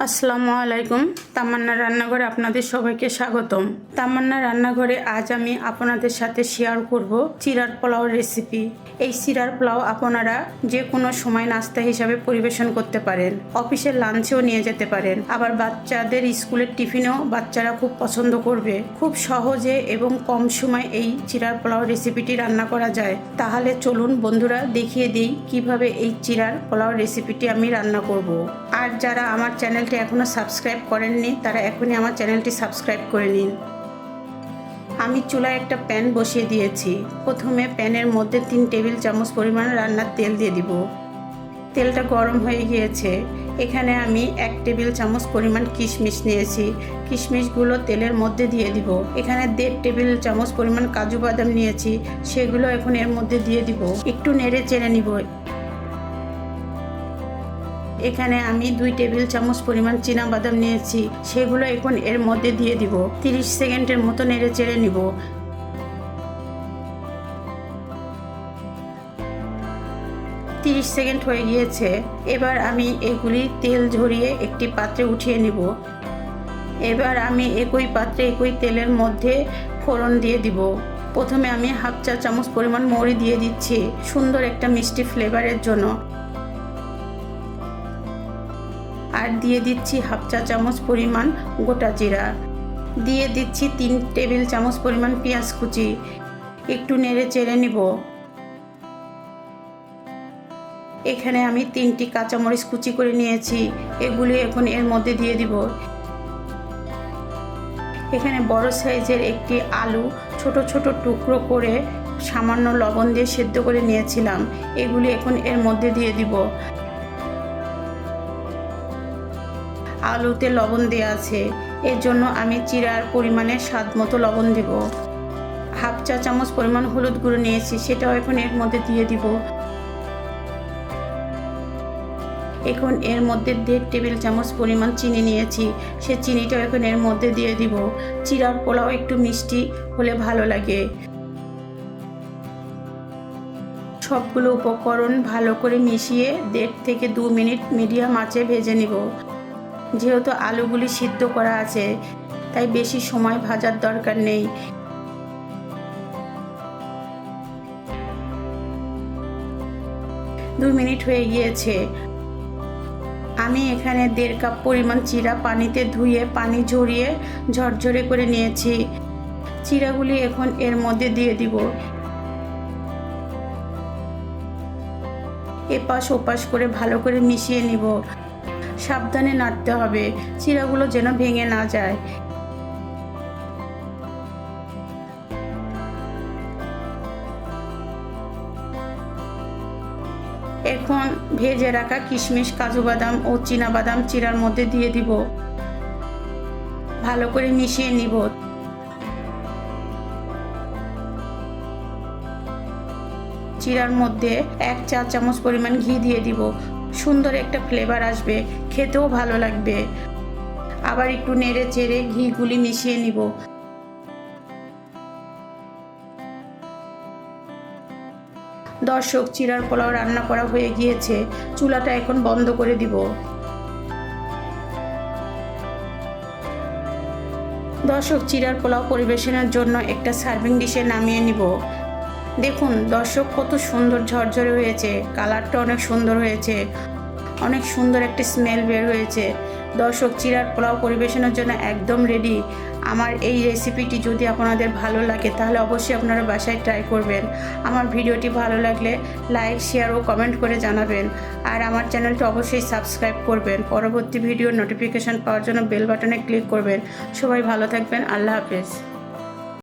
আসসালামু আলাইকুম। তামান্না রান্নাঘরে আপনাদের সবাইকে স্বাগতম। তামান্না রান্নাঘরে আজ আমি আপনাদের সাথে শেয়ার করব চিরার পোলাও রেসিপি। এই চিরার পোলাও আপনারা যে কোনো সময় নাস্তা হিসাবে পরিবেশন করতে পারেন, অফিসের লাঞ্চেও নিয়ে যেতে পারেন, আবার বাচ্চাদের স্কুলের টিফিনেও বাচ্চারা খুব পছন্দ করবে। খুব সহজে এবং কম সময় এই চিরার পোলাও রেসিপিটি রান্না করা যায়। তাহলে চলুন বন্ধুরা দেখিয়ে দিই কিভাবে এই চিরার পোলাও রেসিপিটি আমি রান্না করব। আর যারা আমার চ্যানেলটি এখনো সাবস্ক্রাইব করেননি তারা এখনই আমার চ্যানেলটি সাবস্ক্রাইব করে নিন। আমি চুলায় একটা প্যান বসিয়ে দিয়েছি। প্রথমে প্যানের মধ্যে 3 টেবিল চামচ পরিমাণ রান্নার তেল দিয়ে দিব। তেলটা গরম হয়ে গিয়েছে। এখানে আমি 1 টেবিল চামচ পরিমাণ কিশমিশ নিয়েছি। কিশমিশগুলো তেলের মধ্যে দিয়ে দিব। এখানে 1.5 টেবিল চামচ পরিমাণ কাজু বাদাম নিয়েছি, সেগুলো এখন এর মধ্যে দিয়ে দিব। একটু নেড়ে চেড়ে নিব। এখানে আমি 2 টেবিল চামচ পরিমাণ চীনা বাদাম নিয়েছি, সেগুলো এখন এর মধ্যে দিয়ে দিব। 30 সেকেন্ডের মতো নেড়ে চেড়ে নিব। 30 সেকেন্ড হয়ে গিয়েছে। এবার আমি এগুলি তেল ঝরিয়ে একটি পাত্রে উঠিয়ে নিব। এবার আমি একই পাত্রে একই তেলের মধ্যে ফোড়ন দিয়ে দিব। প্রথমে আমি 1/2 চা চামচ পরিমাণ মৌরি দিয়ে দিচ্ছি, সুন্দর একটা মিষ্টি ফ্লেভারের জন্য। আর দিয়ে দিচ্ছি 1/2 চা চামচ পরিমাণ গোটা জিরা। দিয়ে দিচ্ছি 3 টেবিল চামচ পরিমাণ পেঁয়াজ কুচি। একটু নেড়ে চেড়ে নিব। এখানে আমি 3টি কাঁচামরিচ কুচি করে নিয়েছি, এগুলি এখন এর মধ্যে দিয়ে দিব। এখানে বড় সাইজের একটি আলু ছোট ছোট টুকরো করে সামান্য লবণ দিয়ে সেদ্ধ করে নিয়েছিলাম, এগুলি এখন এর মধ্যে দিয়ে দিব। আলুতে লবণ দেওয়া আছে, এর জন্য আমি চিরার পরিমাণে স্বাদ মতো লবণ দিব। 1/2 চা চামচ পরিমাণ হলুদ গুঁড়ো নিয়েছি, সেটাও এখন এর মধ্যে দিয়ে দিব। এখন এর মধ্যে 1.5 টেবিল চামচ পরিমাণ চিনি নিয়েছি, সে চিনিটাও এখন এর মধ্যে দিয়ে দিব। চিরার পোলাও একটু মিষ্টি হলে ভালো লাগে। সবগুলো উপকরণ ভালো করে মিশিয়ে 1.5 থেকে 2 মিনিট মিডিয়াম আঁচে ভেজে নিব। যেহেতু আলুগুলি সিদ্ধ করা আছে তাই বেশি সময় ভাজার দরকার নেই। 2 মিনিট হয়ে গিয়েছে। আমি এখানে 1.5 কাপ পরিমাণ চিরা পানিতে ধুয়ে পানি ঝরিয়ে ঝরঝরে করে নিয়েছি। চিরাগুলি এখন এর মধ্যে দিয়ে দিব। এপাশ ওপাশ করে ভালো করে মিশিয়ে নিব। সাবধানে নাড়তে হবে, চিরাগুলো যেন ভেঙে না যায়। এখন ভেজে রাখা কিশমিশ, কাজু বাদাম ও চীনা বাদাম চিরার মধ্যে দিয়ে দিব। ভালো করে মিশিয়ে নিব। চিরার মধ্যে 1 চা চামচ পরিমাণ ঘি দিয়ে দিব। সুন্দর একটা ফ্লেভার আসবে, খেতেও ভালো লাগবে। আবার একটু নেড়ে চেড়ে ঘিগুলি মিশিয়ে নিব। দর্শক, চিরার পোলাও রান্না করা হয়ে গিয়েছে। চুলাটা এখন বন্ধ করে দিব। দর্শক, চিরার পোলাও পরিবেশনের জন্য একটা সার্ভিং ডিশে নামিয়ে নিব। দেখুন দর্শক, কত সুন্দর ঝরঝরে হয়েছে, কালারটা অনেক সুন্দর হয়েছে, অনেক সুন্দর একটা স্মেল বের হয়েছে। দর্শক, চিরার পোলাও পরিবেশনের জন্য একদম রেডি। আমার এই রেসিপিটি যদি আপনাদের ভালো লাগে তাহলে অবশ্যই আপনারা বাসায় ট্রাই করবেন। আমার ভিডিওটি ভালো লাগলে লাইক, শেয়ার ও কমেন্ট করে জানাবেন। আর আমার চ্যানেলটি অবশ্যই সাবস্ক্রাইব করবেন। পরবর্তী ভিডিওর নোটিফিকেশন পাওয়ার জন্য বেল বাটনে ক্লিক করবেন। সবাই ভালো থাকবেন। আল্লাহ হাফেজ।